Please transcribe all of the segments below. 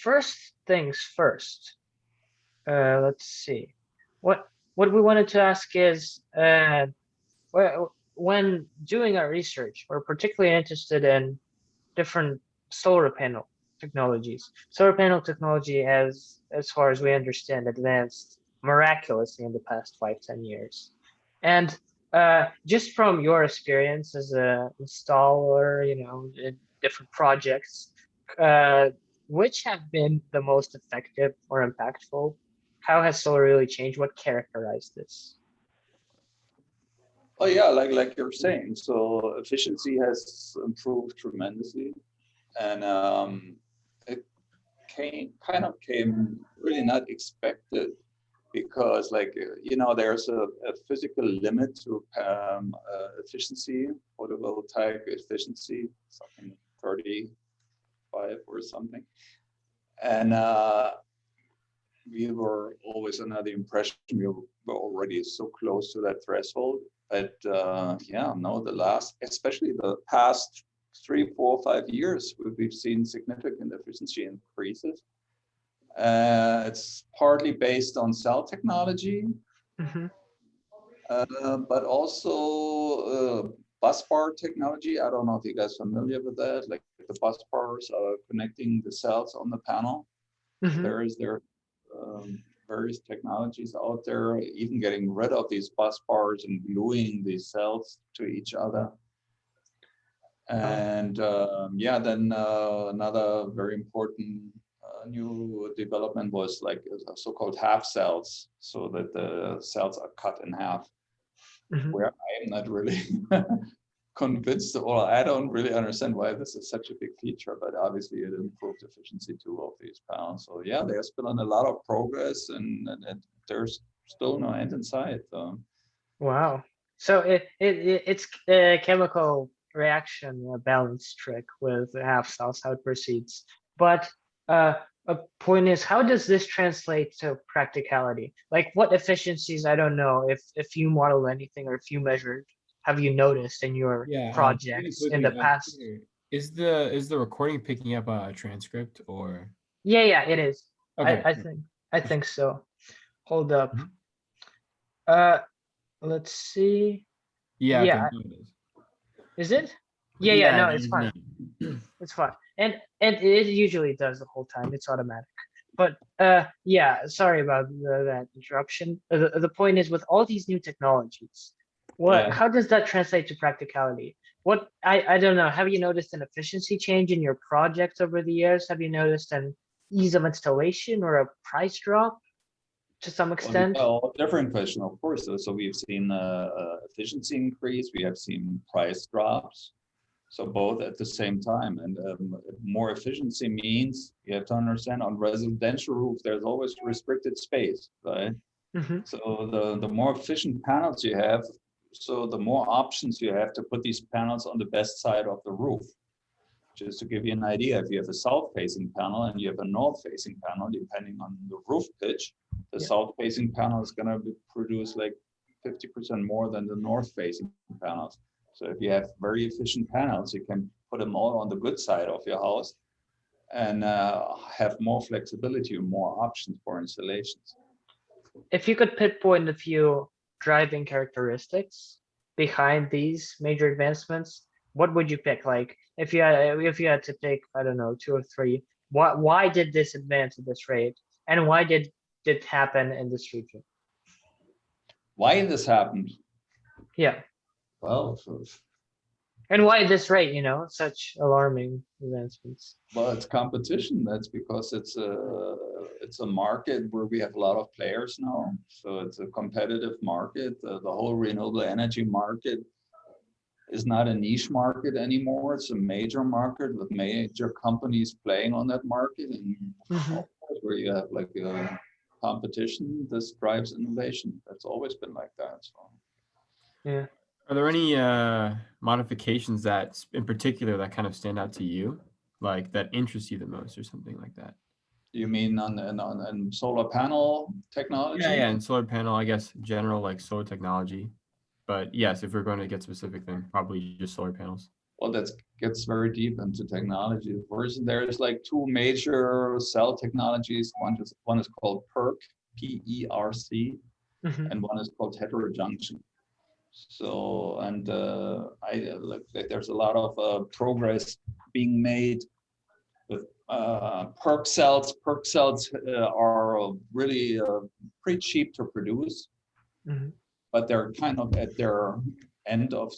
first things first. Let's see. What what we wanted to ask is, when doing our research, we're particularly interested in different solar panel technologies. Solar panel technology has, as far as we understand, advanced miraculously in the past 5, 10 years. And just from your experience as a installer, in different projects, uh, which have been the most effective or impactful? How has solar really changed? What characterized this? Oh yeah, like you're saying. So efficiency has improved tremendously, and it came really not expected because there's a physical limit to efficiency, photovoltaic efficiency, something 35 or something, and we were always under the impression we were already so close to that threshold. But yeah, no, especially the past 3, 4, 5 years, we've seen significant efficiency increases. It's partly based on cell technology, Hmm. but also bus bar technology. I don't know if you guys are familiar with that. Like the bus bars are connecting the cells on the panel. Hmm. There are various technologies out there, even getting rid of these bus bars and gluing these cells to each other. Oh, And yeah, then another very important new development was like so-called half cells, so that the cells are cut in half, mhm. where I am not really convinced, or I don't really understand why this is such a big feature, but obviously it improved efficiency too of these panels. So yeah, there's been a lot of progress, and there's still no end in sight. Wow. So it's a chemical reaction, a balance trick with half cells, how it proceeds. But uh, a point is, how does this translate to practicality? Like what efficiencies, I don't know, if you model anything or if you measured, have you noticed in your Yeah, really projects in the quickly, past? Peter, is the recording picking up a transcript or? Yeah, yeah, it is. Okay. I think so. Hold up. Mhm. Uh, let's see. Yeah, okay, Yeah, no, it is. is it? Yeah, yeah, Yeah, no, it it's is fine. now. It's fine. And it usually does the whole time. It's automatic. But yeah, sorry about that interruption. The point is, with all these new technologies, Yeah. how does that translate to practicality? I don't know. Have you noticed an efficiency change in your projects over the years? Have you noticed an ease of installation or a price drop to some extent? Well, different question, of course. So we've seen efficiency increase, we have seen price drops. So both at the same time, and more efficiency means you have to understand on residential roof, there's always restricted space, right? Mm-hmm. So the more efficient panels you have, so the more options you have to put these panels on the best side of the roof. Just to give you an idea, if you have a south-facing panel and you have a north-facing panel, depending on the roof pitch, the Yeah. south-facing panel is going to produce like 50% more than the north-facing panels. So if you have very efficient panels, you can put them all on the good side of your house and have more flexibility and more options for installations. If you could pinpoint a few driving characteristics behind these major advancements, what would you pick? Like if you had to pick, I don't know, two or three, why did this advance at this rate? And why did it happen in this region? Why this happened? Yeah. Well, And why this rate, such alarming advancements? Well, it's competition. That's because it's a market where we have a lot of players now. So it's a competitive market. The whole renewable energy market is not a niche market anymore. It's a major market with major companies playing on that market. And Hmm. of course, where you have like a competition, this drives innovation. That's always been like that. So. Yeah. Are there any modifications that, in particular, that kind of stand out to you, like that interest you the most, or something like that? You mean on solar panel technology? Yeah, and solar panel, I guess, general like solar technology. But yes, if we're going to get specific, then probably just solar panels. well, that gets very deep into technology. First, there's like two major cell technologies. One is called PERC, PERC, Hmm. and one is called heterojunction. So, and I look like there's a lot of progress being made with PERC cells. PERC cells are really pretty cheap to produce, Hmm. but they're kind of at their end of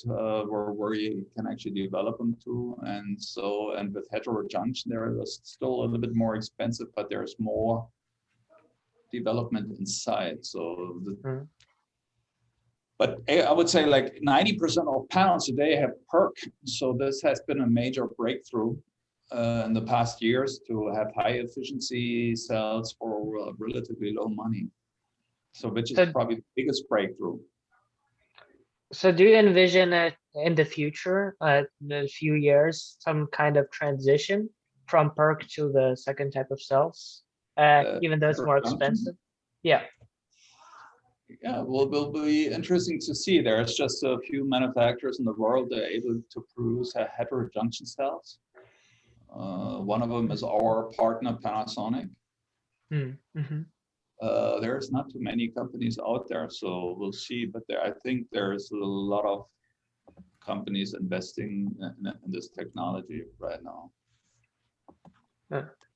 where you can actually develop them to. And so, and with heterojunction, they're still a little bit more expensive, but there's more development inside. So, but I would say like 90% of panels today have PERC. So this has been a major breakthrough in the past years to have high efficiency cells for relatively low money. So which is So, probably the biggest breakthrough. so do you envision it in the future, in a few years, some kind of transition from PERC to the second type of cells, even though it's more Heterojunction? expensive? Yeah. Yeah, well, will be interesting to see. There's just a few manufacturers in the world that are able to produce heterojunction cells. One of them is our partner Panasonic. Mm-hmm. There's not too many companies out there, so we'll see. But I think there's a lot of companies investing in this technology right now.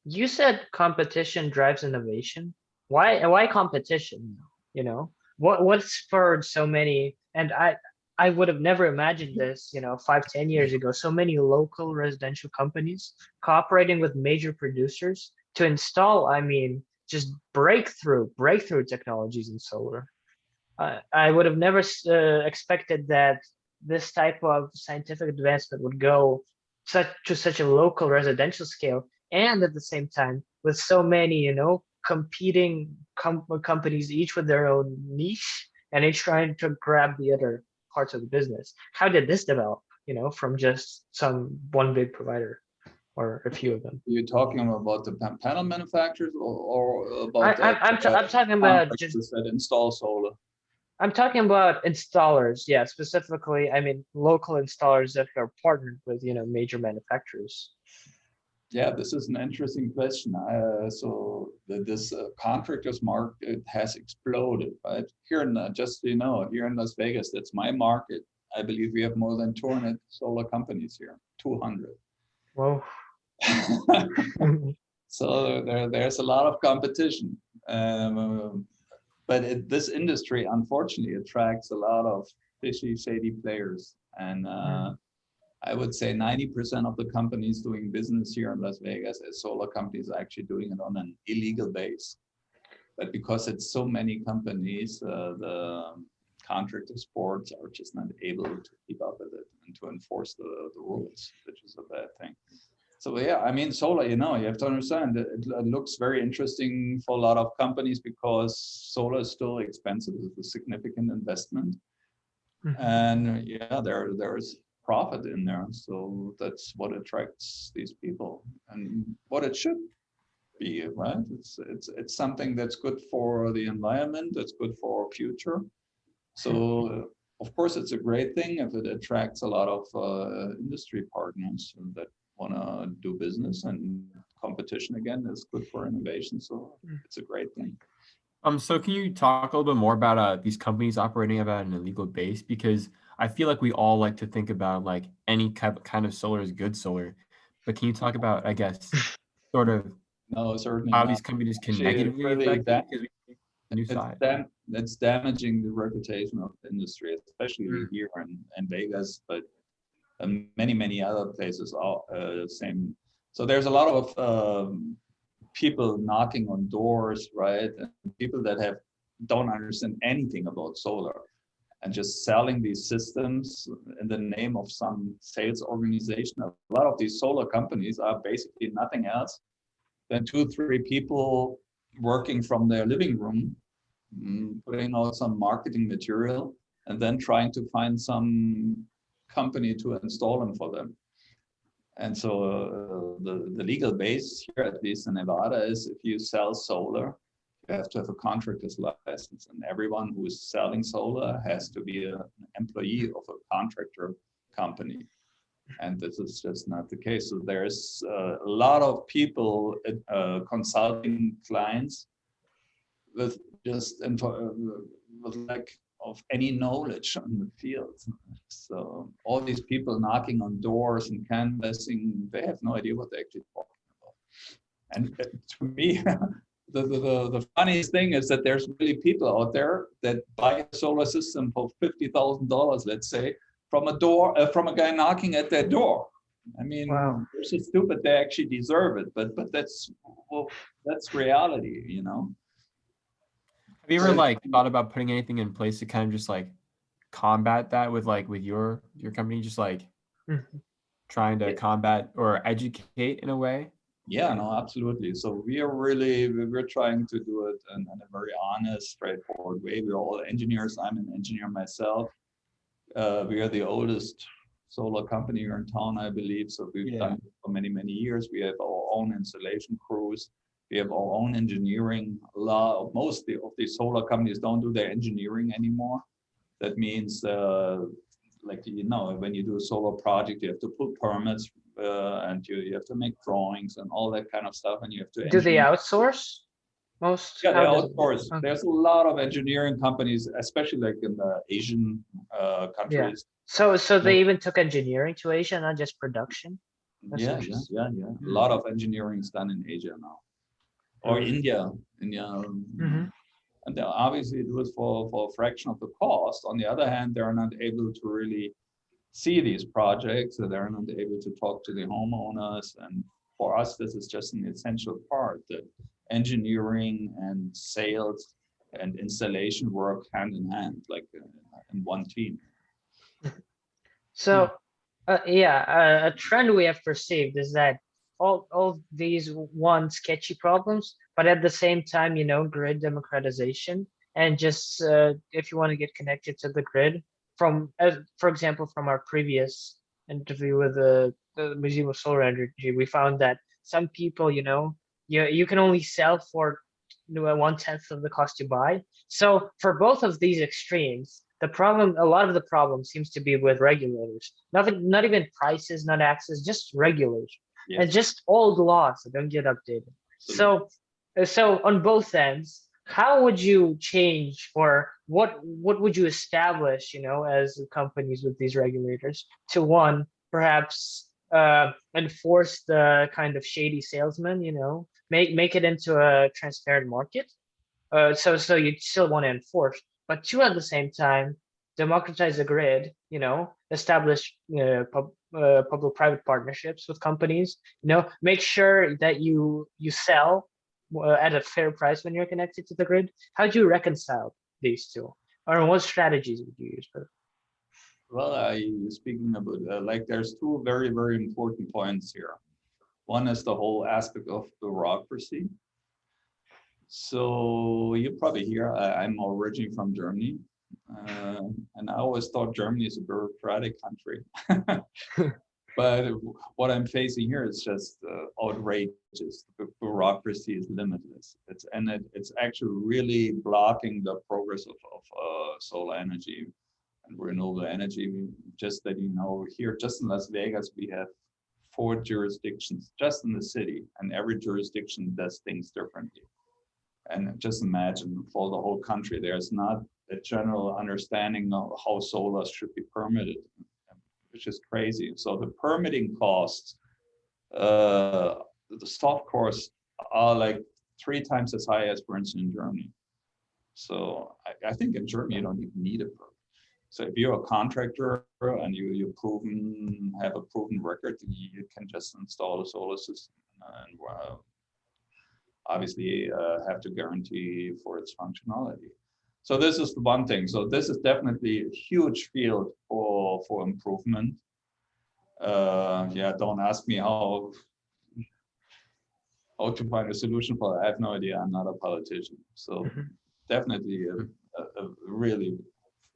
You said competition drives innovation. Why competition? You know, what spurred so many? And I would have never imagined this, 5, 10 years ago. So many local residential companies cooperating with major producers to install, I mean, just breakthrough technologies in solar. I would have never expected that this type of scientific advancement would go such a local residential scale, and at the same time with so many, competing companies, each with their own niche, and each trying to grab the other parts of the business. How did this develop? From just some one big provider or a few of them. You're talking about the panel manufacturers or I, about I'm I'm, t- I'm talking about just contractors that install solar? I'm talking about installers, yeah, specifically, I mean, local installers that are partnered with, major manufacturers. Yeah, this is an interesting question. So this contractors market has exploded, right? Here in just so you know, here in Las Vegas, that's my market. I believe we have more than 200 solar companies here, 200. Whoa. So there's a lot of competition. But this industry, unfortunately, attracts a lot of fishy, shady players. And I would say 90% of the companies doing business here in Las Vegas as solar companies are actually doing it on an illegal base. But because it's so many companies, the contractor sports are just not able to keep up with it and to enforce the rules, which is a bad thing. So yeah, I mean, solar, you have to understand that it looks very interesting for a lot of companies because solar is still expensive. It's a significant investment. And yeah, there's profit in there. So that's what attracts these people and what it should be, right? It's something that's good for the environment, that's good for our future. So of course, it's a great thing if it attracts a lot of industry partners that want to do business, and competition again is good for innovation. So it's a great thing. So can you talk a little bit more about these companies operating about an illegal base? Because I feel like we all like to think about like any kind of solar is good solar, but can you talk about, I guess, sort of No, certainly how not. these companies can Actually, negatively really affect it? Because we see the new side. it's damaging the reputation of the industry, especially here in Vegas, but many other places are the same. So there's a lot of people knocking on doors, right? And people that don't understand anything about solar and just selling these systems in the name of some sales organization. A lot of these solar companies are basically nothing else than 2-3 people working from their living room, putting out some marketing material, and then trying to find some company to install them for them. And so the legal base here, at least in Nevada, is if you sell solar, you have to have a contractor's license, and everyone who is selling solar has to be an employee of a contractor company. And this is just not the case. So there's a lot of people consulting clients with just with lack of any knowledge on the field. So all these people knocking on doors and canvassing, they have no idea what they're actually talking about. And to me, the funniest thing is that there's really people out there that buy a solar system for $50,000, let's say, from a guy knocking at their door. I mean, Wow. they're so stupid they actually deserve it, but that's reality, you know. Have you ever like thought about putting anything in place to kind of just like combat that with your company, just like Mhm. trying to combat or educate in a way? Yeah, no, absolutely. So we're trying to do it in a very honest, straightforward way. We're all engineers. I'm an engineer myself. We are the oldest solar company here in town, I believe. So we've done it for many, many years. We have our own installation crews. We have our own engineering. Most of these solar companies don't do their engineering anymore. That means, like, you know, when you do a solar project, you have to pull permits and you have to make drawings and all that kind of stuff. And you have to Do they engineer. outsource most? Yeah, they How does it work? outsource. Okay. There's a lot of engineering companies, especially like in the Asian Yeah. countries. So they even took engineering to Asia, not just production. That's Yeah. interesting. A lot of engineering is done in Asia now, or India. Mhm. And they obviously do it for a fraction of the cost. On the other hand, they're not able to really see these projects, so they're not able to talk to the homeowners. And for us, this is just an essential part, that engineering and sales and installation work hand in hand, like in one team. So, a trend we have perceived is that all these one sketchy problems, but at the same time, grid democratization and just if you want to get connected to the grid for example, from our previous interview with the Museum of Solar Energy, we found that some people, you can only sell for 1/10 of the cost you buy. So for both of these extremes, a lot of the problem seems to be with regulators. Nothing, not even prices, not access, just regulation. Yes. And just old laws that don't get updated. So on both ends, how would you change, or what would you establish, as companies with these regulators to, one, perhaps enforce the kind of shady salesman, make it into a transparent market. So you still want to enforce, but two, at the same time, democratize the grid. Establish public-private partnerships with companies. Make sure that you sell at a fair price when you're connected to the grid. How do you reconcile these two, or what strategies would you use for that? Well, speaking about there's two very, very important points here. One is the whole aspect of bureaucracy. So you probably hear I'm originally from Germany, and I always thought Germany is a bureaucratic country. But what I'm facing here is just outrageous. The bureaucracy is limitless. It's actually really blocking the progress of solar energy and renewable energy. Just that here, just in Las Vegas, we have 4 jurisdictions just in the city, and every jurisdiction does things differently. And just imagine, for the whole country, there's not a general understanding of how solar should be permitted, which is crazy. So the permitting costs, the soft costs are like 3 times as high as, for instance, in Germany. So I think in Germany, you don't even need a permit. So if you're a contractor and you have a proven record, you can just install a solar system and obviously have to guarantee for its functionality. So this is the one thing. So this is definitely a huge field for improvement. Don't ask me how to find a solution for that. I have no idea. I'm not a politician. So definitely a really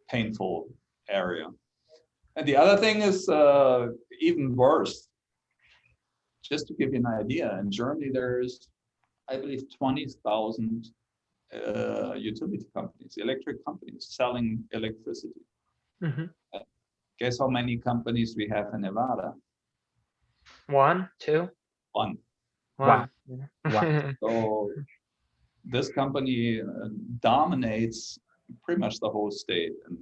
painful area. And the other thing is even worse. Just to give you an idea, in Germany there's, I believe, 20,000 utility companies, electric companies selling electricity. Guess how many companies we have in Nevada? One, two, One. Wow. one. Wow. So this company dominates pretty much the whole state and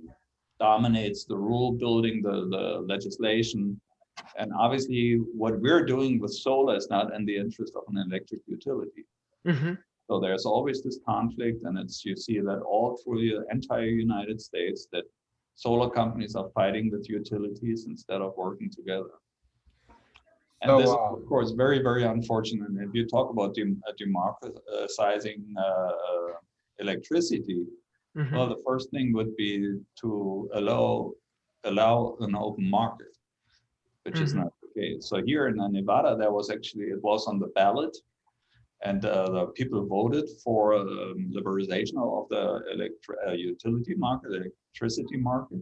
dominates the rule building, the legislation. And obviously what we're doing with solar is not in the interest of an electric utility. Hmm. So there's always this conflict, and you see that all through the entire United States, that solar companies are fighting with utilities instead of working together. And this is, of course, very, very unfortunate. If you talk about democratizing electricity, well, the first thing would be to allow an open market, which is not the case. So here in Nevada, it was on the ballot, and the people voted for liberalization of the utility market, electricity market.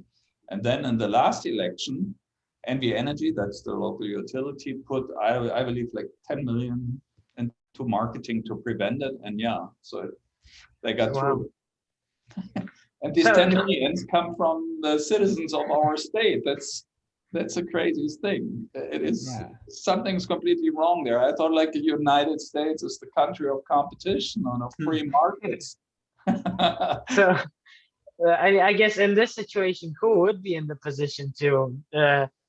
And then in the last election, NV Energy, that's the local utility, put, I believe, like 10 million into marketing to prevent it. And yeah, so they got through. And these 10 millions come from the citizens of our state. That's the craziest thing. It is, something's completely wrong there. I thought like the United States is the country of competition on a free markets. So I guess in this situation, who would be in the position to,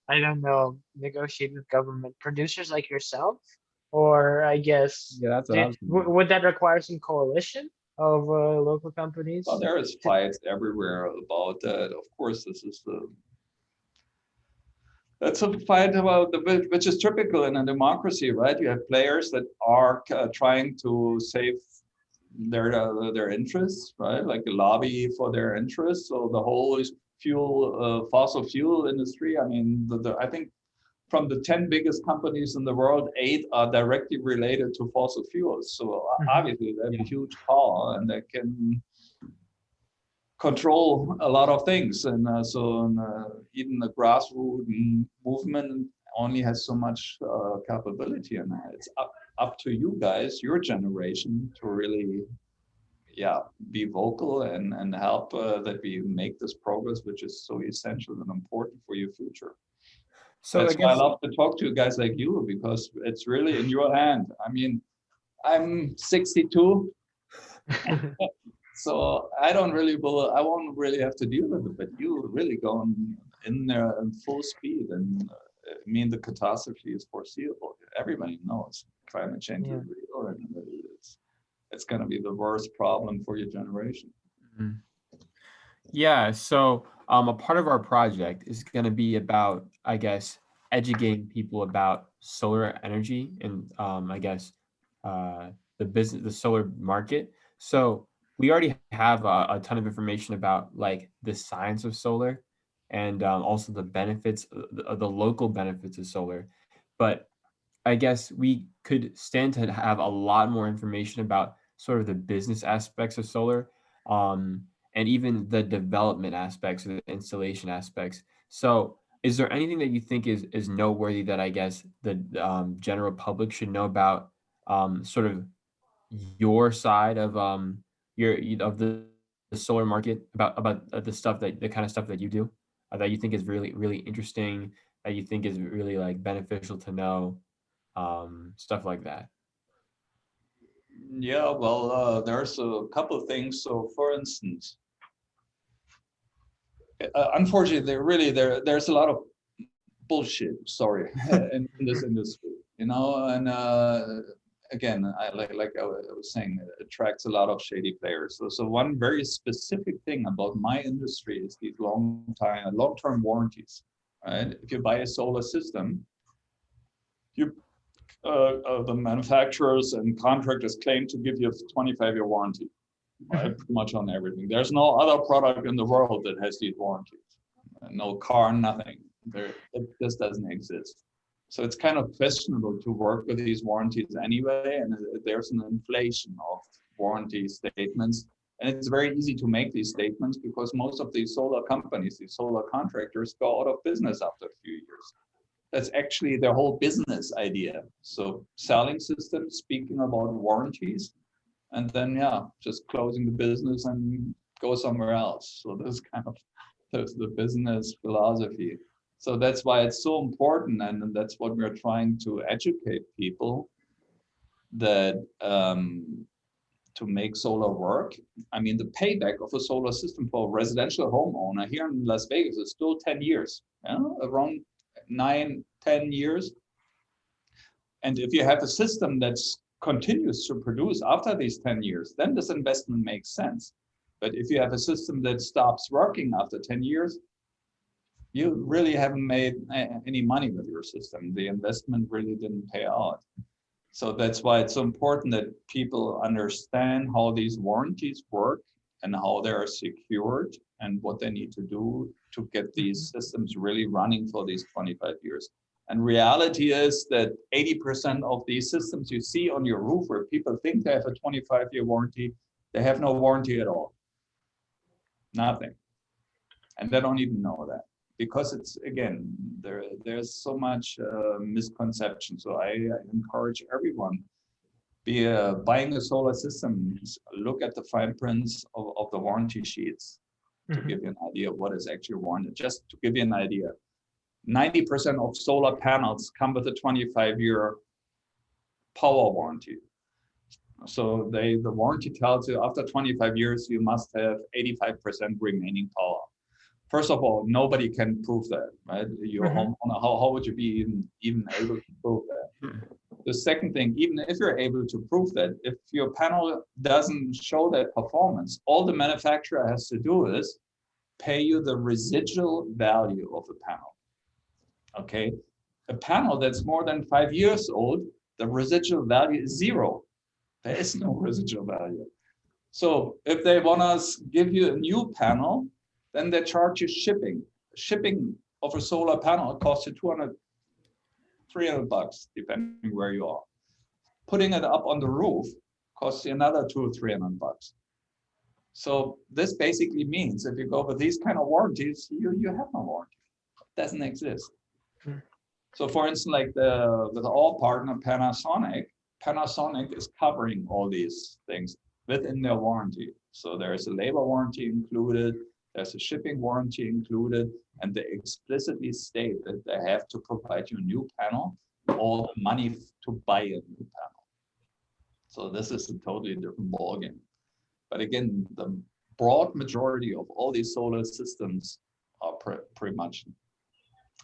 I don't know, negotiate with government? Producers like yourself? Or I guess, Yeah, that's what I was thinking. would that require some coalition of local companies? Well, there is fights everywhere about that. Of course, that's a fight about which is typical in a democracy, right? You have players that are trying to save their interests, right? Like a lobby for their interests. So the whole fossil fuel industry. I mean, I think from the 10 biggest companies in the world, 8 are directly related to fossil fuels. So obviously they have a huge power, and they can control a lot of things. And even the grassroots movement only has so much capability, and it's up to you guys, your generation, to really be vocal and help that we make this progress, which is so essential and important for your future. So that's why I love to talk to guys like you, because it's really in your hand. I mean, I'm 62. So I won't really have to deal with it, but you really going in there in full speed. And I mean, the catastrophe is foreseeable. Everybody knows climate change is real, and it's going to be the worst problem for your generation. Yeah, so a part of our project is going to be about, I guess, educating people about solar energy and the solar market. So we already have a ton of information about like the science of solar, and also the benefits, the local benefits of solar. But I guess we could stand to have a lot more information about sort of the business aspects of solar, and even the development aspects or the installation aspects. So is there anything that you think is noteworthy that I guess the general public should know about, sort of your side of the solar market, about the kind of stuff that you do, that you think is really, really interesting, that you think is really like beneficial to know, stuff like that? Yeah, well, there's a couple of things. So for instance, unfortunately, there's a lot of bullshit, sorry, in this industry, and again, like I was saying, it attracts a lot of shady players. So one very specific thing about my industry is these long-term warranties, right? If you buy a solar system, the manufacturers and contractors claim to give you a 25-year warranty, right? Pretty much on everything. There's no other product in the world that has these warranties. No car, nothing. This doesn't exist. So it's kind of questionable to work with these warranties anyway, and there's an inflation of warranty statements. And it's very easy to make these statements because most of these solar companies, these solar contractors, go out of business after a few years. That's actually their whole business idea. So selling systems, speaking about warranties, and then just closing the business and go somewhere else. So this kind of the business philosophy. So that's why it's so important, and that's what we're trying to educate people that to make solar work. I mean, the payback of a solar system for a residential homeowner here in Las Vegas is still 10 years, around 9-10 years. And if you have a system that continues to produce after these 10 years, then this investment makes sense. But if you have a system that stops working after 10 years, you really haven't made any money with your system. The investment really didn't pay out. So that's why it's so important that people understand how these warranties work and how they are secured and what they need to do to get these systems really running for these 25 years. And reality is that 80% of these systems you see on your roof where people think they have a 25-year warranty, they have no warranty at all. Nothing. And they don't even know that. Because it's, again, there's so much misconception. So I encourage everyone, buying a solar system, look at the fine prints of the warranty sheets to give you an idea of what is actually warranted. Just to give you an idea, 90% of solar panels come with a 25-year power warranty. So the warranty tells you after 25 years, you must have 85% remaining power. First of all, nobody can prove that, right? Your homeowner, how would you be even able to prove that? The second thing, even if you're able to prove that, if your panel doesn't show that performance, all the manufacturer has to do is pay you the residual value of the panel. Okay, a panel that's more than 5 years old, the residual value is 0. There is no residual value. So if they want to give you a new panel, then they charge you shipping. Shipping of a solar panel costs you $200, $300, depending where you are. Putting it up on the roof costs you another $200 or $300. So this basically means if you go with these kind of warranties, you have no warranty. It doesn't exist. So for instance, like with our partner Panasonic is covering all these things within their warranty. So there is a labor warranty included, there's a shipping warranty included, and they explicitly state that they have to provide you a new panel or the money to buy a new panel. So this is a totally different ballgame. But again, the broad majority of all these solar systems are pretty much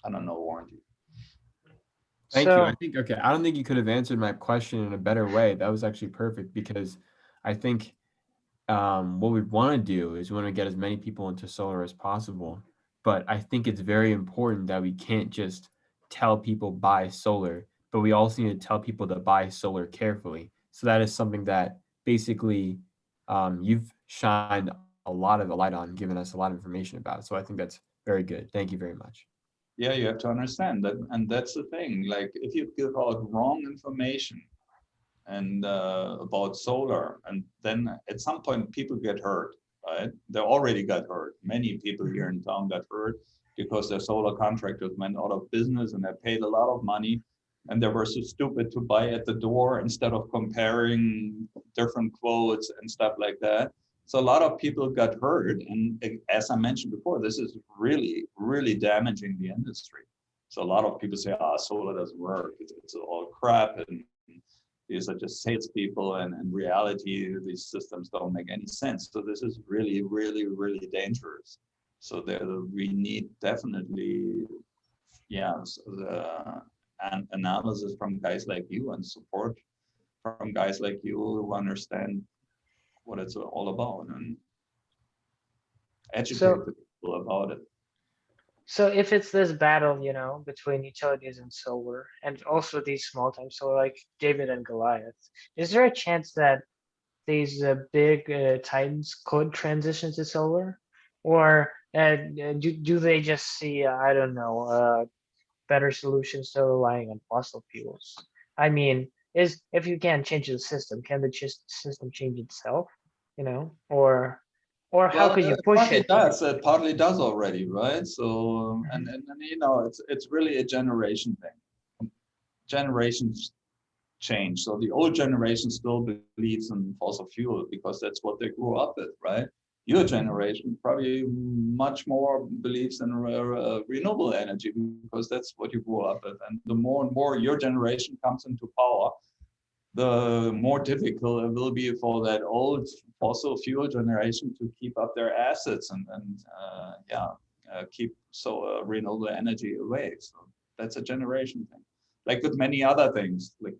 under no warranty. Thank you. I think, okay, I don't think you could have answered my question in a better way. That was actually perfect because I think what we want to do is we want to get as many people into solar as possible. But I think it's very important that we can't just tell people buy solar, but we also need to tell people to buy solar carefully. So that is something that basically you've shined a lot of the light on, given us a lot of information about. So I think that's very good. Thank you very much. Yeah, you have to understand that, and that's the thing. Like, if you give out wrong information and about solar, and then at some point people get hurt, right? They already got hurt. Many people here in town got hurt because their solar contractors went out of business and they paid a lot of money, and they were so stupid to buy at the door instead of comparing different quotes and stuff like that. So a lot of people got hurt, and as I mentioned before, this is really, really damaging the industry. So a lot of people say, solar doesn't work, it's all crap, and these are just salespeople, and in reality, these systems don't make any sense. So this is really, really, really dangerous. So we need definitely, an analysis from guys like you and support from guys like you who understand what it's all about and educate the people about it. So if it's this battle, between utilities and solar, and also these small time solar like David and Goliath, is there a chance that these big titans could transition to solar, or do they just see I don't know better solutions to relying on fossil fuels? I mean, if you can't change the system, can the system change itself? Or how could you push it? It partly does already, right? So and it's really a generation thing. Generations change. So the old generation still believes in fossil fuel because that's what they grew up with, right? your generation probably much more believes in renewable energy because that's what you grew up with. And the more and more your generation comes into power, the more difficult it will be for that old fossil fuel generation to keep up their assets and keep renewable energy away. So that's a generation thing. Like with many other things, like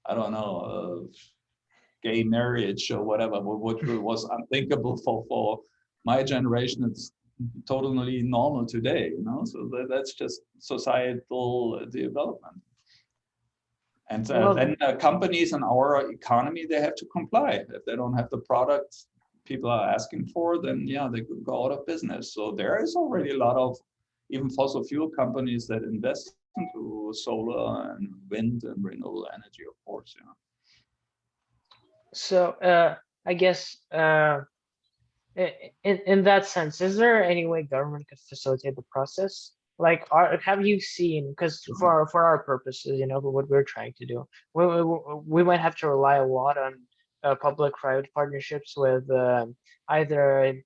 I don't know, gay marriage or whatever, which was unthinkable for my generation. It's totally normal today, you know. So that's just societal development. And then companies in our economy, they have to comply. If they don't have the products people are asking for, then yeah, they could go out of business. So there is already a lot of even fossil fuel companies that invest into solar and wind and renewable energy, of course. Yeah. So I guess in that sense, is there any way government could facilitate the process? Like, have you seen? Because for our purposes, you know, what we're trying to do, we might have to rely a lot on public-private partnerships with either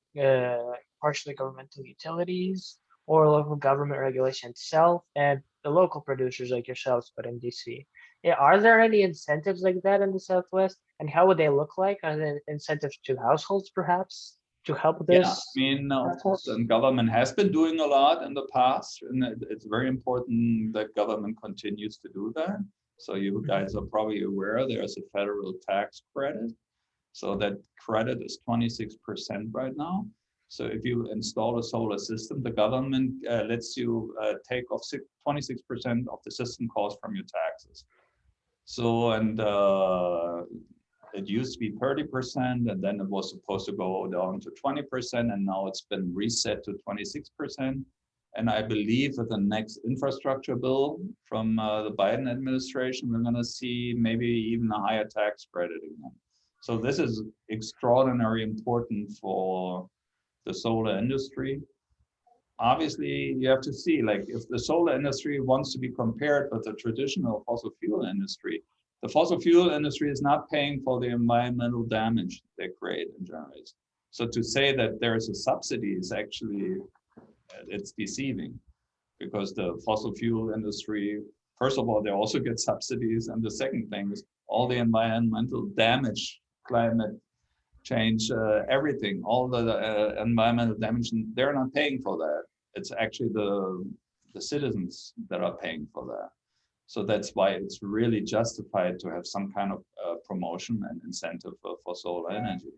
partially governmental utilities or local government regulation itself, and the local producers like yourselves, but in DC. Yeah, are there any incentives like that in the Southwest? And how would they look like? Are there incentives to households, perhaps, to help Yeah, I this mean, of course, process? and government has been doing a lot in the past, and it's very important that government continues to do that. So you guys are probably aware there's a federal tax credit. So that credit is 26% right now. So if you install a solar system, the government lets you take off 26% of the system cost from your taxes. So, and it used to be 30%, and then it was supposed to go down to 20%, and now it's been reset to 26%. And I believe with the next infrastructure bill from the Biden administration, we're going to see maybe even a higher tax credit again. So this is extraordinarily important for the solar industry. Obviously, you have to see, like, if the solar industry wants to be compared with the traditional fossil fuel industry, the fossil fuel industry is not paying for the environmental damage they create and generate. So to say that there is a subsidy is actually, it's deceiving, because the fossil fuel industry, first of all, they also get subsidies. And the second thing is all the environmental damage, climate change, everything, all the environmental damage, they're not paying for that. It's actually the citizens that are paying for that. So that's why it's really justified to have some kind of promotion and incentive for solar energy.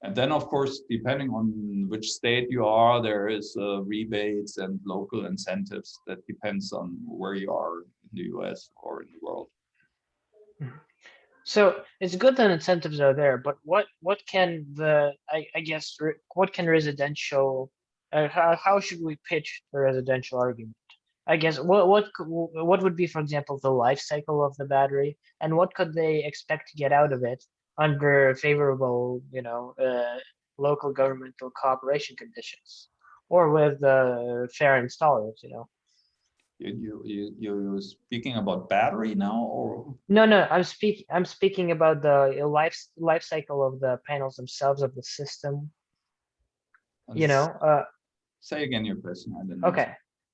And then, of course, depending on which state you are, there is rebates and local incentives. That depends on where you are in the US or in the world. So it's good that incentives are there, but what can I guess what can residential how should we pitch the residential argument? I guess what would be, for example, the life cycle of the battery, and what could they expect to get out of it under favorable, you know, local governmental cooperation conditions, or with fair installers, you know? You're speaking about battery now, or? No, I'm speaking about the life cycle of the panels themselves, of the system. You know, Say again your question. I didn't okay.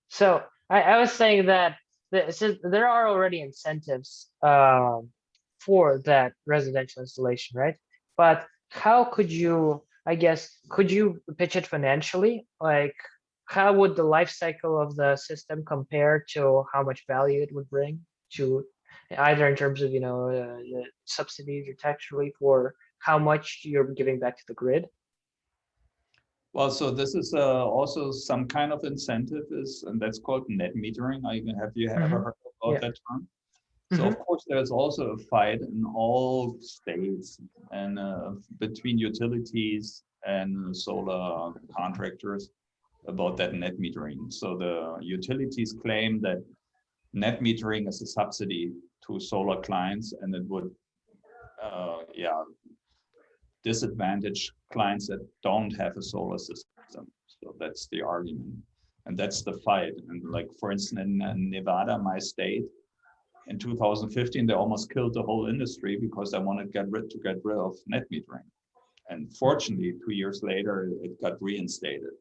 So I was saying that since there are already incentives for that residential installation, right? But how could you, I guess, could you pitch it financially? Like, how would the life cycle of the system compare to how much value it would bring to either in terms of, you know, the subsidies or tax relief, or how much you're giving back to the grid? Well, so this is also some kind of incentive and that's called net metering. Have you ever heard about that term? So of course, there's also a fight in all states and between utilities and solar contractors about that net metering. So the utilities claim that net metering is a subsidy to solar clients, and it would, disadvantage clients that don't have a solar system. So that's the argument, and that's the fight. And like, for instance, in Nevada, my state, in 2015, they almost killed the whole industry because they wanted to get rid of net metering. And fortunately, 2 years later, it got reinstated.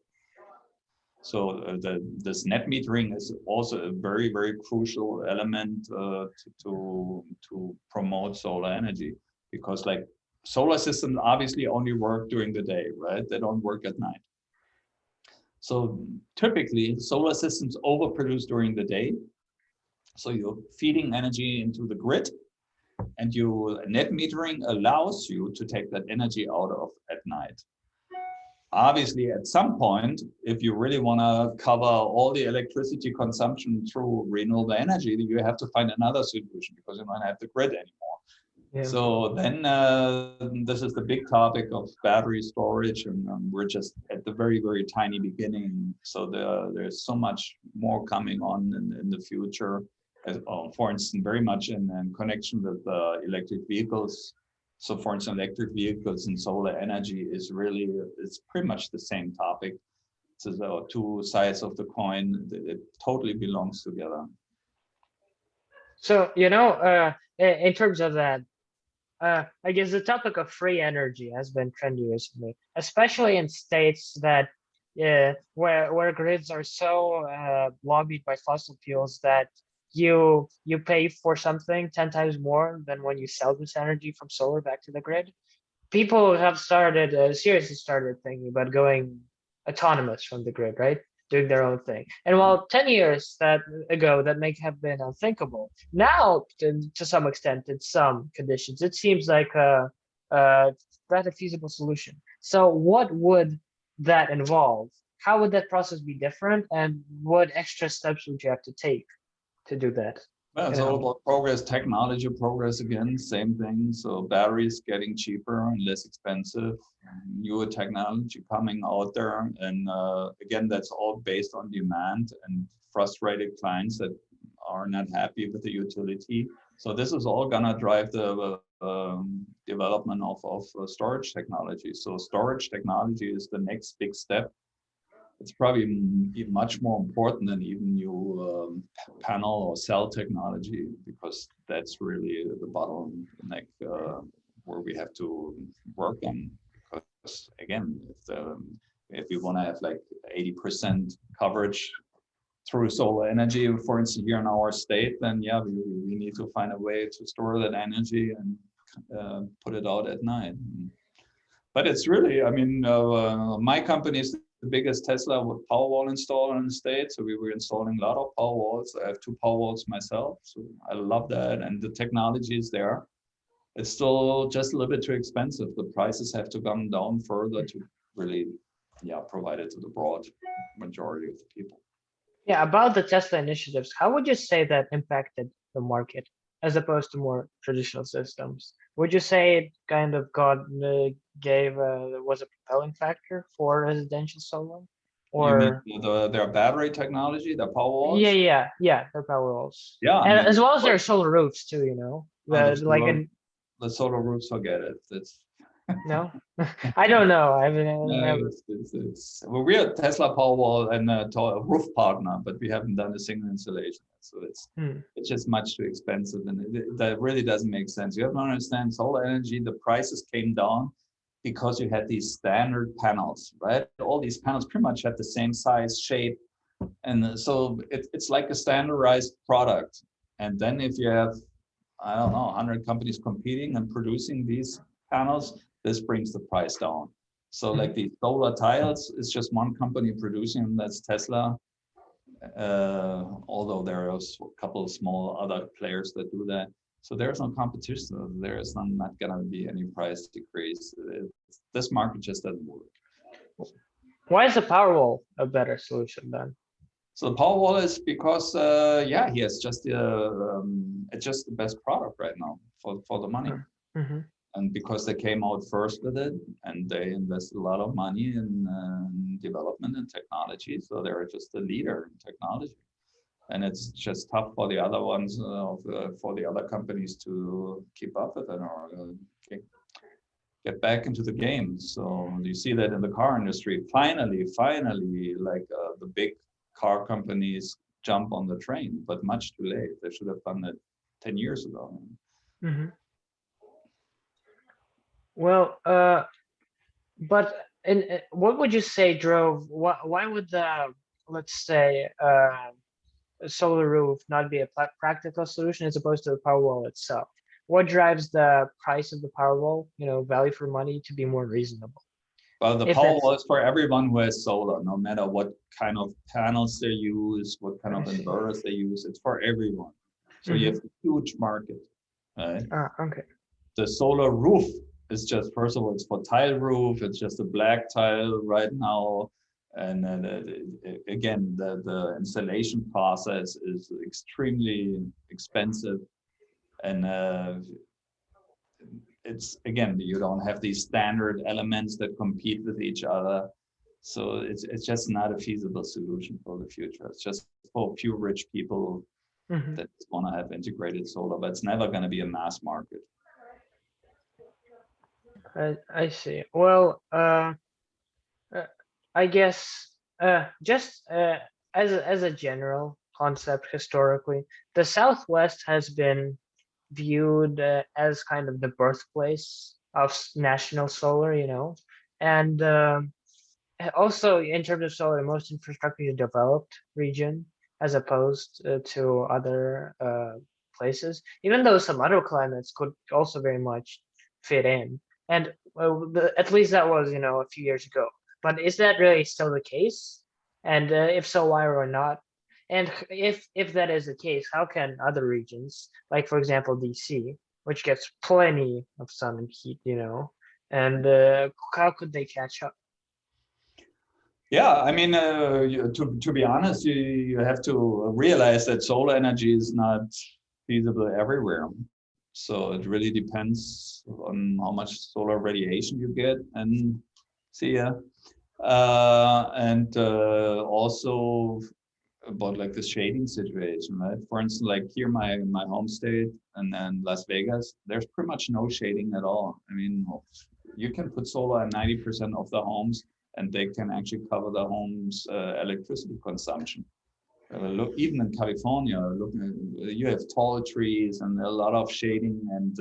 So this net metering is also a very, very crucial element to promote solar energy, because like solar systems obviously only work during the day, right? They don't work at night. So typically solar systems overproduce during the day. So you're feeding energy into the grid, and net metering allows you to take that energy out of at night. Obviously, at some point, if you really want to cover all the electricity consumption through renewable energy, you have to find another solution because you don't have the grid anymore. Yeah. So then this is the big topic of battery storage, and we're just at the very, very tiny beginning. So there's so much more coming on in the future. For instance, very much in connection with electric vehicles. So for instance, electric vehicles and solar energy is really, it's pretty much the same topic. So the two sides of the coin, it totally belongs together. So, you know, in terms of that, I guess the topic of free energy has been trendy recently, especially in states that where grids are so lobbied by fossil fuels that you pay for something 10 times more than when you sell this energy from solar back to the grid. People have started seriously started thinking about going autonomous from the grid, right? Doing their own thing. And while 10 years ago that may have been unthinkable, now to some extent, in some conditions, it seems like that's a feasible solution. So what would that involve? How would that process be different? And what extra steps would you have to take to do that? Well, it's all about progress, technology progress again, same thing. So batteries getting cheaper and less expensive, newer technology coming out there. And again, that's all based on demand and frustrated clients that are not happy with the utility. So this is all gonna drive the development of storage technology. So storage technology is the next big step. It's probably much more important than even new panel or cell technology, because that's really the bottleneck where we have to work on. Because again, if we want to have like 80% coverage through solar energy, for instance, here in our state, then yeah, we need to find a way to store that energy and put it out at night. But it's really, I mean, my company is the biggest Tesla Powerwall installer in the state. So we were installing a lot of Powerwalls. I have 2 Powerwalls myself. So I love that. And the technology is there. It's still just a little bit too expensive. The prices have to come down further to really, provide it to the broad majority of the people. Yeah, about the Tesla initiatives, how would you say that impacted the market as opposed to more traditional systems? Would you say it kind of was a propelling factor for residential solar? Or you mean their battery technology, the Powerwalls? Yeah, their Powerwalls. Yeah, and I mean, as well as their solar roofs too, you know. The solar roofs, forget it. It's no, I don't know. I mean, well, we are Tesla Powerwall and a roof partner, but we haven't done a single installation. So it's just much too expensive, and that really doesn't make sense. You have to understand, solar energy, the prices came down because you had these standard panels, right? All these panels pretty much have the same size, shape, and so it's like a standardized product. And then if you have, I don't know, 100 companies competing and producing these panels, this brings the price down. So like the solar tiles is just one company producing them, that's Tesla. Although there are a couple of small other players that do that. So there's no competition. There is not gonna be any price decrease. This market just doesn't work. Why is the Powerwall a better solution then? So the Powerwall is because, he has just it's just the best product right now for the money. Mm-hmm. And because they came out first with it, and they invested a lot of money in development and technology, so they're just a leader in technology. And it's just tough for the other ones, for the other companies to keep up with it or get back into the game. So you see that in the car industry. Finally, like the big car companies jump on the train, but much too late. They should have done it 10 years ago. Mm-hmm. Well, But what would you say drove? Why would the, let's say, a solar roof not be a practical solution as opposed to the Powerwall itself? What drives the price of the Powerwall, value for money, to be more reasonable? Well, the If that's, Powerwall is for everyone who has solar, no matter what kind of panels they use, what kind I of see. inverters they use. It's for everyone. So you have Mhm. a huge market, right? Okay. The solar roof is just, first of all, it's for tile roof. It's just a black tile right now. And again, the installation process is extremely expensive. And it's, again, you don't have these standard elements that compete with each other. So it's just not a feasible solution for the future. It's just for a few rich people Mhm. that want to have integrated solar, but it's never going to be a mass market. I see. Well, uh, I guess just as a general concept historically, the Southwest has been viewed as kind of the birthplace of national solar, and also in terms of solar, most infrastructure developed region as opposed to other places, even though some other climates could also very much fit in. And at least that was, a few years ago. But is that really still the case? And if so, why or not? And if that is the case, how can other regions, like for example DC, which gets plenty of sun and heat, and how could they catch up? Yeah, I mean, to be honest, you have to realize that solar energy is not feasible everywhere. So it really depends on how much solar radiation you get. And see, yeah, and also about like the shading situation, right? For instance, like here, my home state, and then Las Vegas, there's pretty much no shading at all. I mean, you can put solar on 90% of the homes, and they can actually cover the home's electricity consumption. Look, even in California, you have tall trees and a lot of shading, and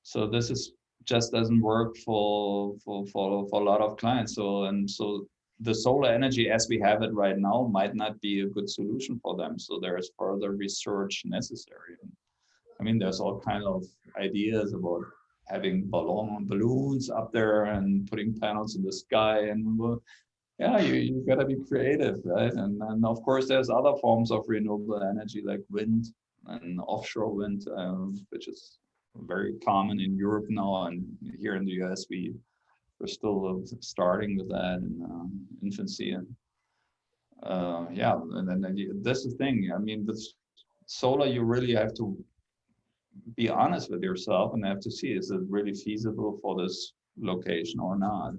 so this is just doesn't work for a lot of clients. So the solar energy as we have it right now might not be a good solution for them. So there is further research necessary. I mean, there's all kind of ideas about having balloons up there and putting panels in the sky, and yeah, you gotta be creative, right? And of course, there's other forms of renewable energy like wind and offshore wind, which is very common in Europe now, and here in the US, we're still starting with that in infancy. And yeah, and then that's the thing. I mean, this solar, you really have to be honest with yourself and have to see, is it really feasible for this location or not?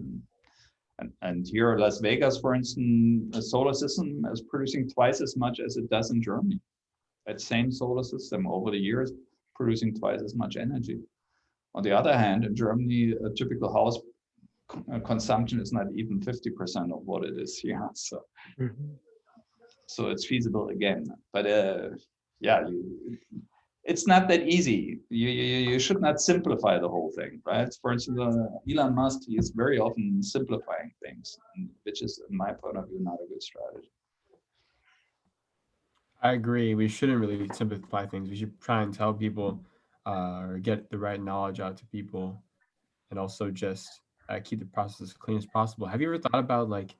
And here in Las Vegas, for instance, a solar system is producing twice as much as it does in Germany. That same solar system over the years producing twice as much energy. On the other hand, in Germany, a typical house consumption is not even 50% of what it is here. Mhm. So it's feasible again. But yeah, it's not that easy. You should not simplify the whole thing, right? For instance, Elon Musk, he is very often simplifying things, which is, in my point of view, not a good strategy. I agree. We shouldn't really simplify things. We should try and tell people or get the right knowledge out to people, and also just keep the process as clean as possible. Have you ever thought about like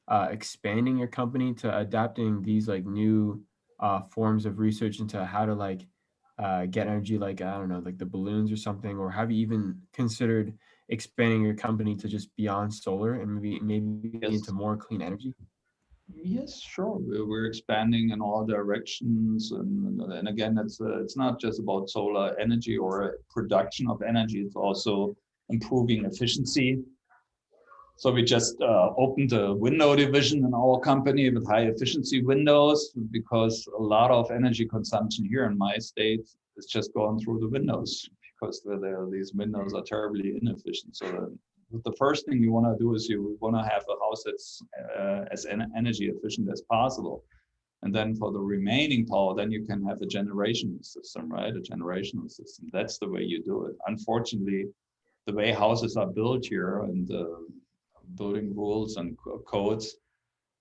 expanding your company to adapting these like new forms of research into how to like get energy, like I don't know, like the balloons or something? Or have you even considered expanding your company to just beyond solar and maybe into Yes, more clean energy? yes, sure. We're expanding in all directions, and again, it's not just about solar energy or production of energy. It's also improving efficiency. So we just opened a window division in our company with high efficiency windows, because a lot of energy consumption here in my state is just going through the windows, because these windows are terribly inefficient. So the first thing you want to do is you want to have a house that's as energy efficient as possible. And then for the remaining power, then you can have a generation system, right? A generational system. That's the way you do it. Unfortunately, the way houses are built here and building rules and codes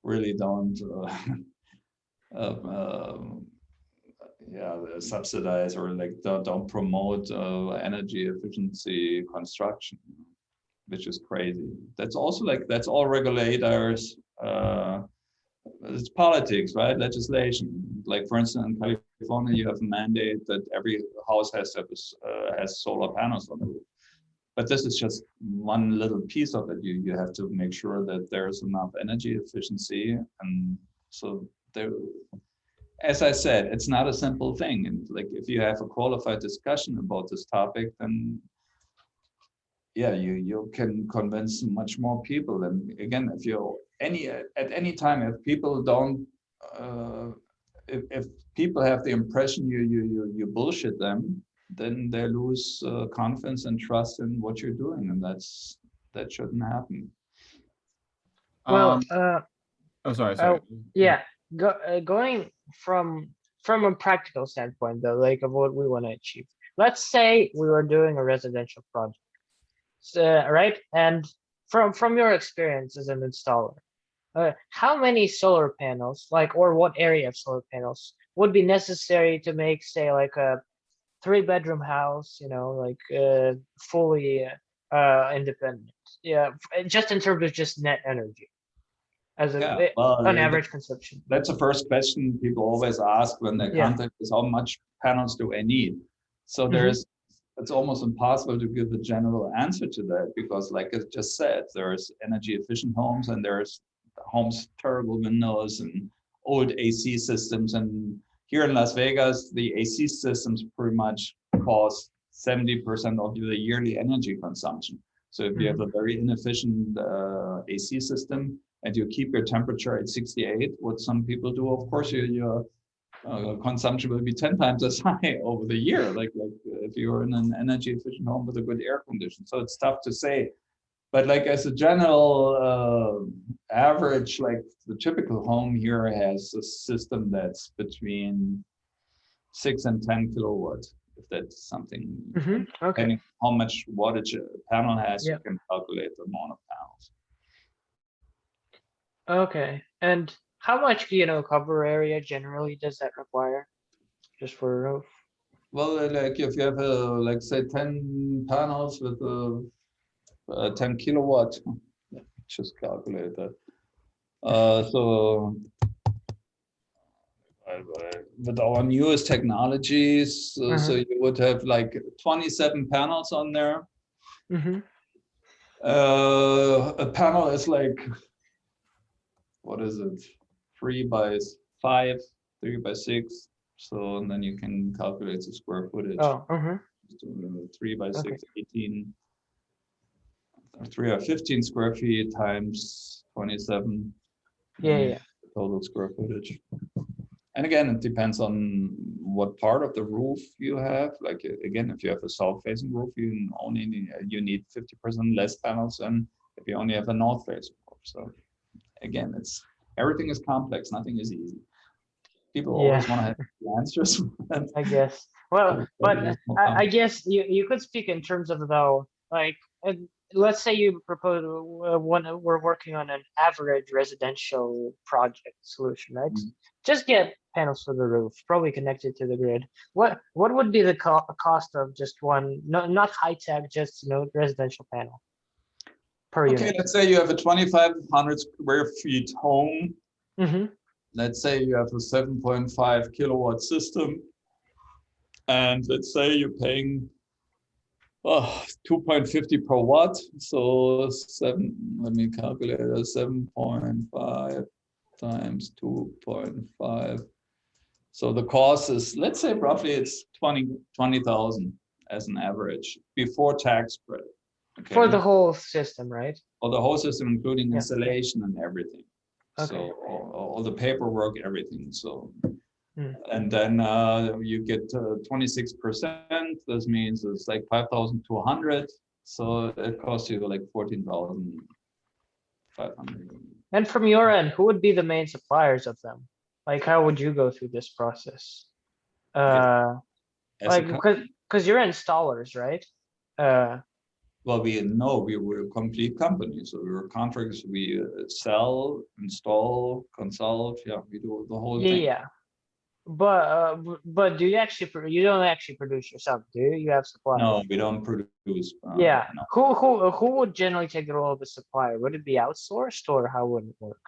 really don't subsidize or like don't promote energy efficiency construction, which is crazy. That's also like, that's all regulators. It's politics, right? Legislation. Like for instance, in California, you have a mandate that every house has solar panels on the roof. But this is just one little piece of it. You have to make sure that there's enough energy efficiency, and so there. As I said, it's not a simple thing. And like if you have a qualified discussion about this topic, then yeah, you can convince much more people. And again, if you at any time, if people don't, if people have the impression you bullshit them, then they lose confidence and trust in what you're doing, and that shouldn't happen. Well, Oh, sorry. yeah, going from a practical standpoint though, like of what we want to achieve. Let's say we were doing a residential project, right? And from your experience as an installer, how many solar panels, like, or what area of solar panels would be necessary to make, say, like a 3-bedroom house, you know, like fully independent? Yeah, just in terms of just net energy as an average consumption. That's the first question people always ask when they contact us: how much panels do I need? So it's almost impossible to give a general answer to that, because like I just said, there's energy efficient homes and there's homes, terrible windows and old AC systems. And here in Las Vegas, the AC systems pretty much cause 70% of the yearly energy consumption. So if you have a very inefficient AC system and you keep your temperature at 68, what some people do, of course, your consumption will be 10 times as high over the year, like if you're in an energy efficient home with a good air condition. So it's tough to say. But like as a general average, like the typical home here has a system that's between 6 and 10 kilowatts, if that's something. Okay. Depending on how much wattage a panel has, you can calculate the amount of panels. Okay. And how much, cover area generally does that require, just for a roof? Well, like if you have like say 10 panels with 10 kilowatts, just calculate that. So with our newest technologies, so you would have like 27 panels on there. A panel is like, what is it? 3 by 5, 3 by 6. So, and then you can calculate the square footage. 3 by 6, 18. 3 or 15 square feet times 27. Total square footage. And again, it depends on what part of the roof you have. Like again, if you have a south-facing roof, you need 50% less panels than if you only have a north-facing roof. So again, everything is complex. Nothing is easy. People always want to have the answers. I guess. Well, but I guess you could speak in terms of, though, like, let's say you propose we're working on an average residential project solution, right? Just get panels for the roof, probably connected to the grid. What would be the cost of just one, not high tech, just residential panel per unit? Okay, let's say you have a 2,500 square feet home. Let's say you have a 7.5 kilowatt system, and let's say you're paying 2.50 per watt. So let me calculate it, 7.5 times 2.5. So the cost is, let's say roughly it's 20,000 as an average before tax credit. Okay? For the whole system, right? For the whole system, including installation and everything. Okay. So all the paperwork, everything. So, and then you get 26%. This means it's like 5,200. So it costs you like 14,500. And from your end, who would be the main suppliers of them? Like, how would you go through this process? Like, because you're installers, right? Well, we're a complete company. So we're contractors. We sell, install, consult. Yeah, we do the whole Yeah, thing. yeah. But do you actually you don't actually produce yourself, do you? You have suppliers. No, we don't produce. Yeah. No. Who would generally take the role of a supplier? Would it be outsourced or how would it work?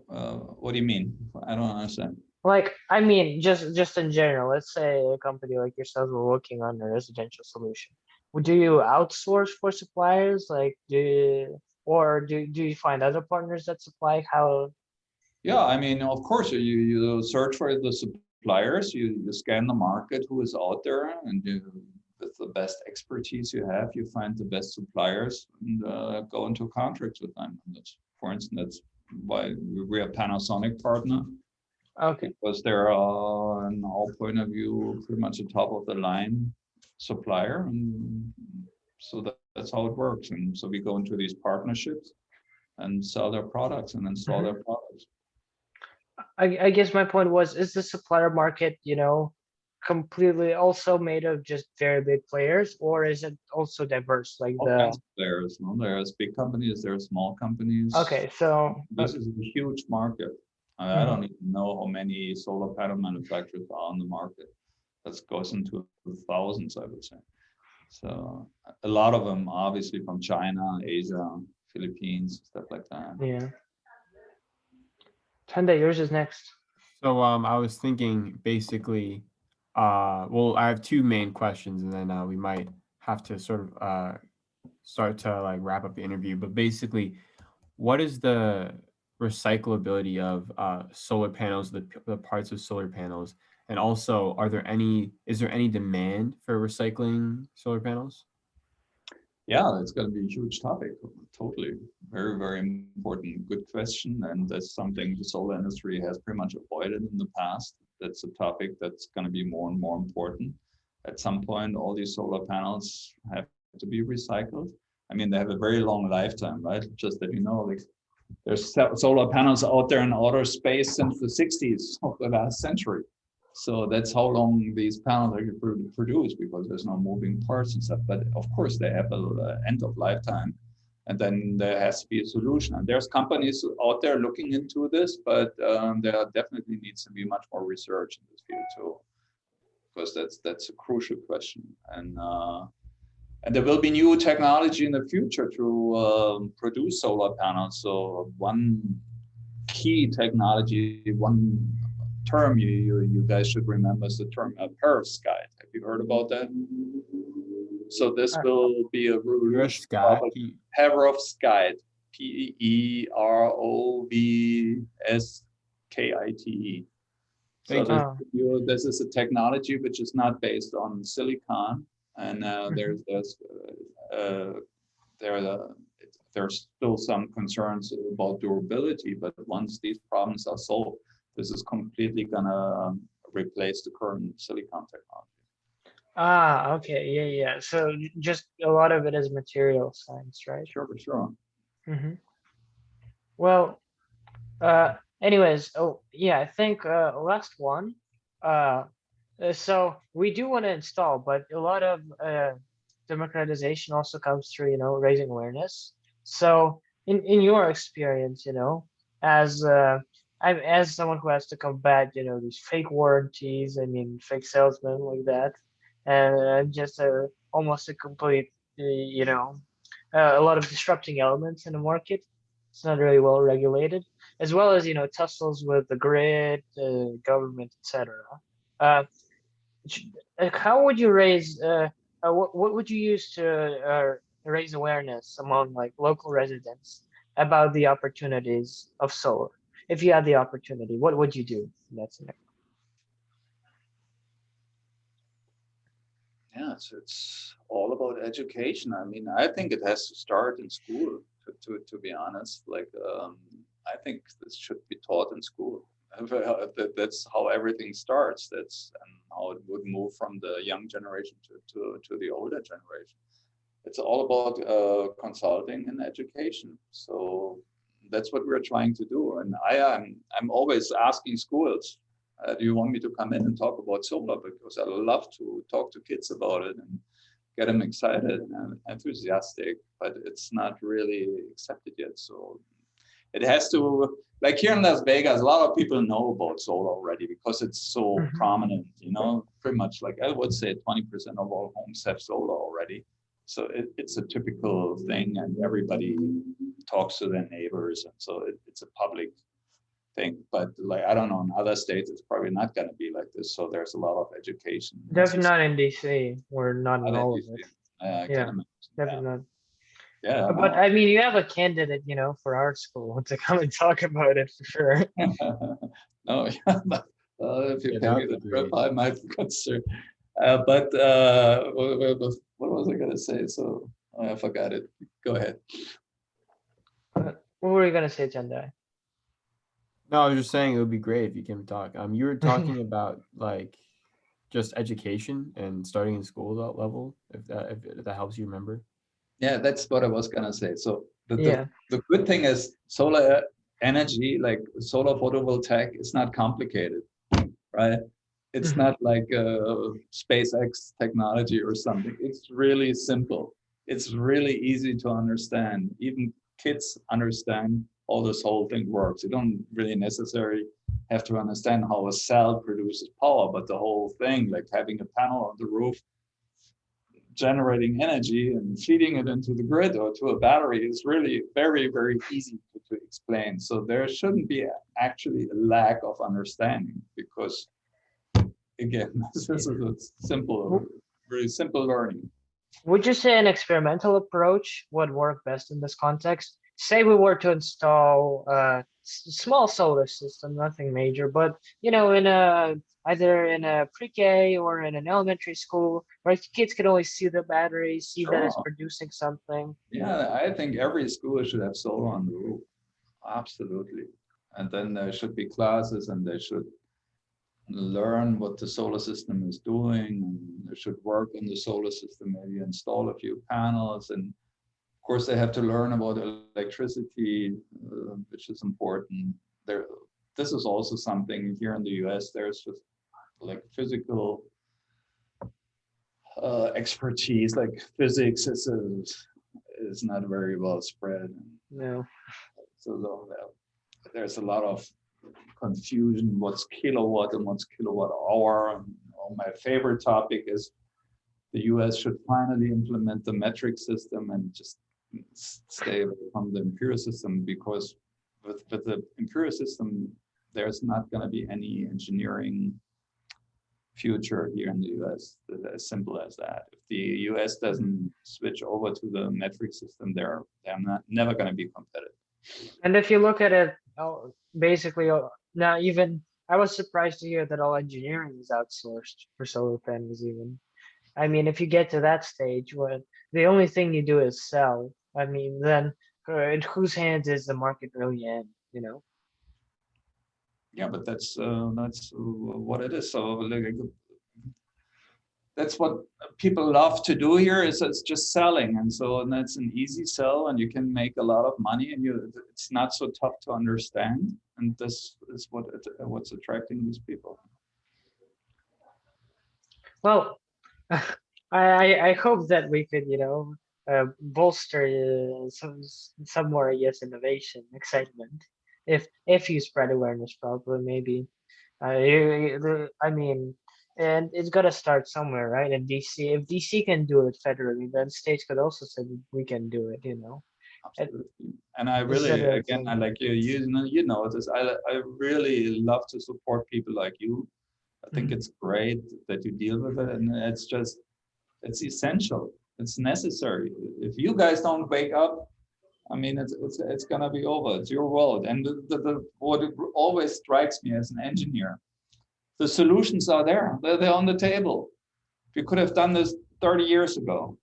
What do you mean? I don't understand. Like, I mean, just in general, let's say a company like yourselves were working on a residential solution. Do you outsource for suppliers? Like, do you find other partners that supply? How? Yeah, I mean, of course, you search for the suppliers, you scan the market, who is out there, and with the best expertise you have, you find the best suppliers and go into contracts with them. And that's, for instance, that's why we're a Panasonic partner, Okay. because they're, in our point of view, pretty much a top of the line supplier. And so that's how it works. And so we go into these partnerships and sell their products and install their products. I guess my point was, is the supplier market, completely also made of just very big players, or is it also diverse? Like All kinds of players. No? There's big companies, there's small companies. okay, so This is a huge market. I don't even know how many solar panel manufacturers are on the market. That goes into the thousands, I would say. So a lot of them, obviously, from China, Asia, Philippines, stuff like that. yeah. Tenda, yours is next. So I was thinking basically, well, I have two main questions, and then we might have to sort of start to like wrap up the interview. But basically, what is the recyclability of solar panels, the parts of solar panels, and also is there any demand for recycling solar panels? Yeah, it's going to be a huge topic. Totally. Very, very important. Good question. And that's something the solar industry has pretty much avoided in the past. That's a topic that's going to be more and more important. At some point, all these solar panels have to be recycled. I mean, they have a very long lifetime, right? Just that like there's solar panels out there in outer space since the 60s of the last century. So that's how long these panels are produced, because there's no moving parts and stuff. But of course, they have an end of lifetime, and then there has to be a solution. And there's companies out there looking into this, but there definitely needs to be much more research in this field too, because that's a crucial question. And there will be new technology in the future to produce solar panels. So one key technology, one term you guys should remember is the term perovskite. Have you heard about that? So this will be a revolution. Perovskite, Perovskite. So this is a technology which is not based on silicon, and there's still some concerns about durability. But once these problems are solved, this is completely gonna replace the current silicon technology. Okay, yeah. So just a lot of it is material science, right? Sure. Well, anyways, I think last one. So we do want to install, but a lot of democratization also comes through, raising awareness. So in your experience, as as someone who has to combat, these fake warranties, fake salesmen like that, and just almost a complete, a lot of disrupting elements in the market. It's not really well regulated, as well as, tussles with the grid, the government, etc. How would you raise, what would you use to raise awareness among like local residents about the opportunities of solar? If you had the opportunity, what would you do in that scenario? Yeah, so it's all about education. I mean, I think it has to start in school, to be honest. Like, I think this should be taught in school. That's how everything starts. That's how it would move from the young generation to the older generation. It's all about consulting and education. So that's what we're trying to do. And I'm always asking schools, do you want me to come in and talk about solar? Because I love to talk to kids about it and get them excited and enthusiastic, but it's not really accepted yet. So it has to, like here in Las Vegas, a lot of people know about solar already because it's so prominent, pretty much like I would say 20% of all homes have solar already. So it's a typical thing and everybody talks to their neighbors. And so it's a public thing, but like, I don't know, in other states, it's probably not going to be like this. So there's a lot of education. Definitely not in DC. We're not in all of it. I can Yeah, imagine. definitely not. Yeah. But I mean, you have a candidate, for our school to come and talk about it for sure. No, yeah, if you Yeah, pay that me would the be trip, great. I might consider. But what was I going to say? So I forgot it. Go ahead. What were you gonna say, Chandai? No, I was just saying it would be great if you came to talk. You were talking about like just education and starting in school level, if that helps you remember. Yeah, that's what I was going to say. So Yeah. the good thing is solar energy, like solar photovoltaic, is not complicated, right? It's not like SpaceX technology or something. It's really simple. It's really easy to understand. Even kids understand how this whole thing works. You don't really necessarily have to understand how a cell produces power, but the whole thing, like having a panel on the roof, generating energy and feeding it into the grid or to a battery is really very, very easy to explain. So there shouldn't be actually a lack of understanding because again, this is a simple, very simple learning. Would you say an experimental approach would work best in this context? Say we were to install a small solar system, nothing major, but in a either in a pre-K or in an elementary school where kids can always see the battery, see that it's Sure. producing something. Yeah, I think every school should have solar on the roof. Absolutely. And then there should be classes and they should learn what the solar system is doing and they should work on the solar system, maybe install a few panels. And of course, they have to learn about electricity, which is important. This is also something here in the US, there's just like physical expertise, like physics is not very well spread. No. So there's a lot of confusion, what's kilowatt and what's kilowatt hour. And, my favorite topic is the US should finally implement the metric system and just stay away from the imperial system, because with the imperial system, there's not going to be any engineering future here in the US. As simple as that. If the US doesn't switch over to the metric system, they're never going to be competitive. And if you look at it, basically, now even I was surprised to hear that all engineering is outsourced for solar panels. Even, I mean, if you get to that stage, when the only thing you do is sell, I mean, then in whose hands is the market really in? Yeah, but that's what it is. So like, that's what people love to do here, is it's just selling, and that's an easy sell, and you can make a lot of money, and it's not so tough to understand, and this is what's attracting these people. Well, I hope that we could bolster some more innovation, excitement, if you spread awareness properly, maybe. I mean, and it's got to start somewhere, right? In DC, if DC can do it federally, then states could also say we can do it. Absolutely. And I Instead really, of again, I like you know this. I really love to support people like you. I think it's great that you deal with it, and it's essential. It's necessary. If you guys don't wake up, I mean, it's gonna be over. It's your world. And what always strikes me as an engineer, the solutions are there. They're on the table. You could have done this 30 years ago.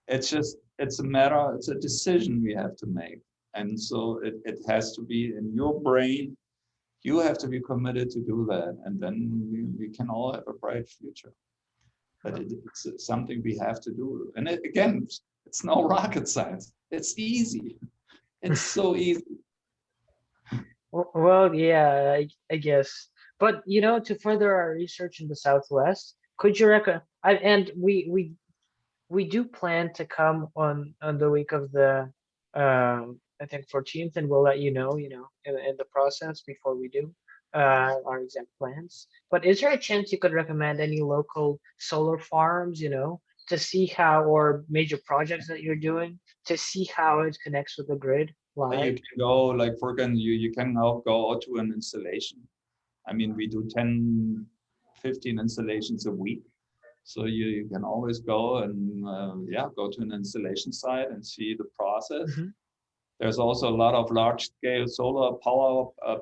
It's a decision we have to make. And so it has to be in your brain. You have to be committed to do that. And then we can all have a bright future. But it's something we have to do. And again, it's no rocket science. It's easy. It's so easy. Well, yeah, I guess. But to further our research in the Southwest, could you recommend? And we we do plan to come on the week of the I think 14th, and we'll let you know, in the process before we do our exact plans. But is there a chance you could recommend any local solar farms, to see how, or major projects that you're doing to see how it connects with the grid You live? can go, like, for example, you can now go out to an installation. I mean, we do 10, 15 installations a week. So you can always go and go to an installation site and see the process. Mhm. There's also a lot of large scale solar power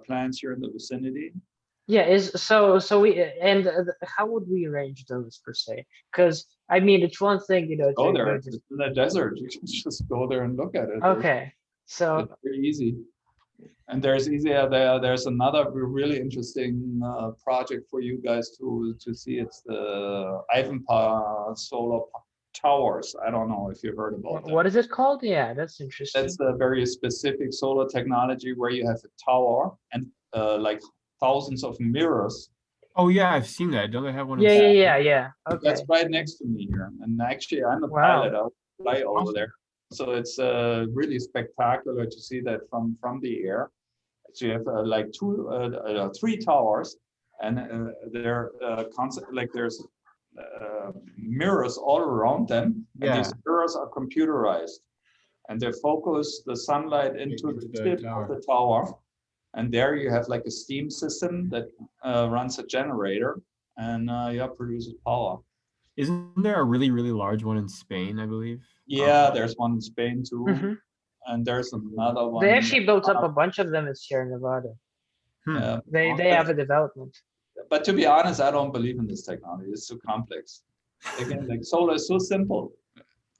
plants here in the vicinity. Yeah, so we, and how would we arrange those per se? Because I mean, it's one thing, Go to there, go it's just in the desert. You can just go there and look at it. okay. So It's pretty easy. And there's another really interesting project for you guys to see. It's the Ivanpah solar towers. I don't know if you've heard about them. what is it called? Yeah, that's interesting. That's a very specific solar technology where you have a tower and like thousands of mirrors. Oh yeah, I've seen that. Don't they have one? Yeah, In yeah. Okay. That's right next to me here. And actually, I'm a Wow. pilot. I'll fly over Awesome. there. So it's really spectacular to see that from the air. So you have like three towers, and they're constant, like there's mirrors all around them, and these mirrors are computerized, and they focus the sunlight into the tip of the tower, and there you have like a steam system that runs a generator and produces power. Isn't there a really, really large one in Spain, I believe? Yeah, there's one in Spain too, Mhm. and there's another one. They actually built up a bunch of them in Sierra Nevada. They have a development. But to be honest, I don't believe in this technology. It's too complex. Again, like solar is so simple.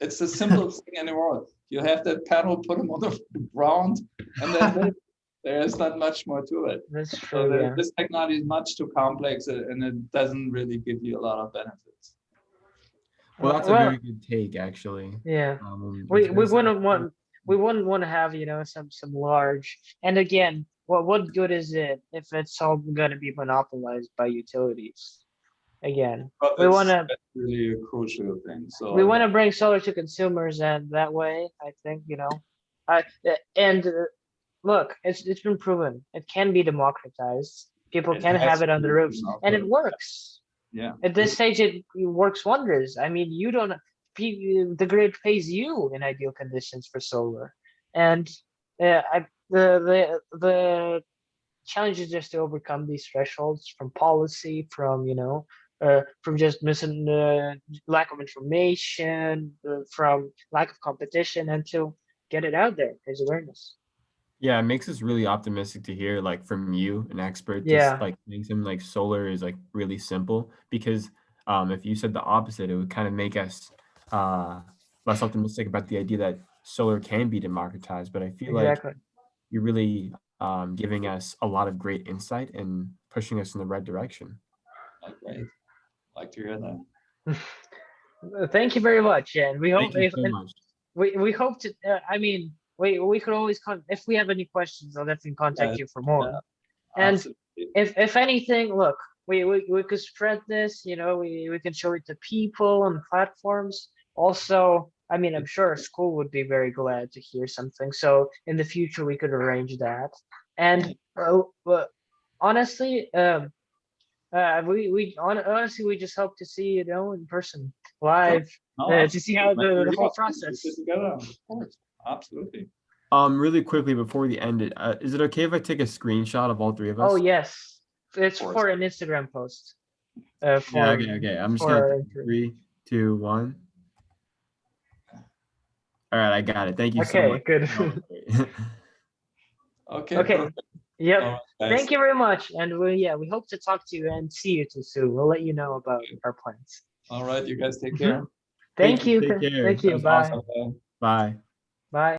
It's the simplest thing in the world. You have that panel, put them on the ground, and then there's not much more to it. That's So true. Yeah. this technology is much too complex, and it doesn't really give you a lot of benefits. Well, that's a very good take, actually. Yeah. It's We very wouldn't want to have, some large, and again, what good is it if it's all going to be monopolized by utilities? Again, But we want to that's really a crucial thing. So we want to bring solar to consumers, and that way, I think, I and look, it's been proven it can be democratized. People it can has have it on the to, roofs, and it works. Yeah. At this stage, it works wonders. I mean, the grid pays you in ideal conditions for solar, and the challenge is just to overcome these thresholds from policy, from just missing lack of information, from lack of competition, and to get it out there. There's awareness. Yeah, it makes us really optimistic to hear, like, from you, an expert, Yeah. like saying something like solar is like really simple. Because if you said the opposite, it would kind of make us less optimistic about the idea that solar can be democratized. But I feel like Exactly. you're really giving us a lot of great insight and pushing us in the right direction. Great. Like to hear that. Thank you very much, and we hope Thank you so much. we hope to. I mean, we could always if we have any questions, I'll definitely contact you for more. And Absolutely. if anything, look, we could spread this. We can show it to people on platforms. Also, I mean, I'm sure school would be very glad to hear something. So in the future, we could arrange that. And honestly, honestly, we just hope to see in person, live, to see how the whole process. Together, of course, absolutely. Really quickly before we end it, is it okay if I take a screenshot of all three of us? Oh yes, it's for an Instagram post. Yeah, okay. I'm just gonna 3, 2, 1. All right, I got it. Thank you so much. Okay, good. Okay. Okay. Perfect. Yep. Right, Thank you very much, and we hope to talk to you and see you too soon. We'll let you know about our plans. All right, you guys take care. Thank you. Take care. Thank you. That was Bye. awesome. Bye. Bye.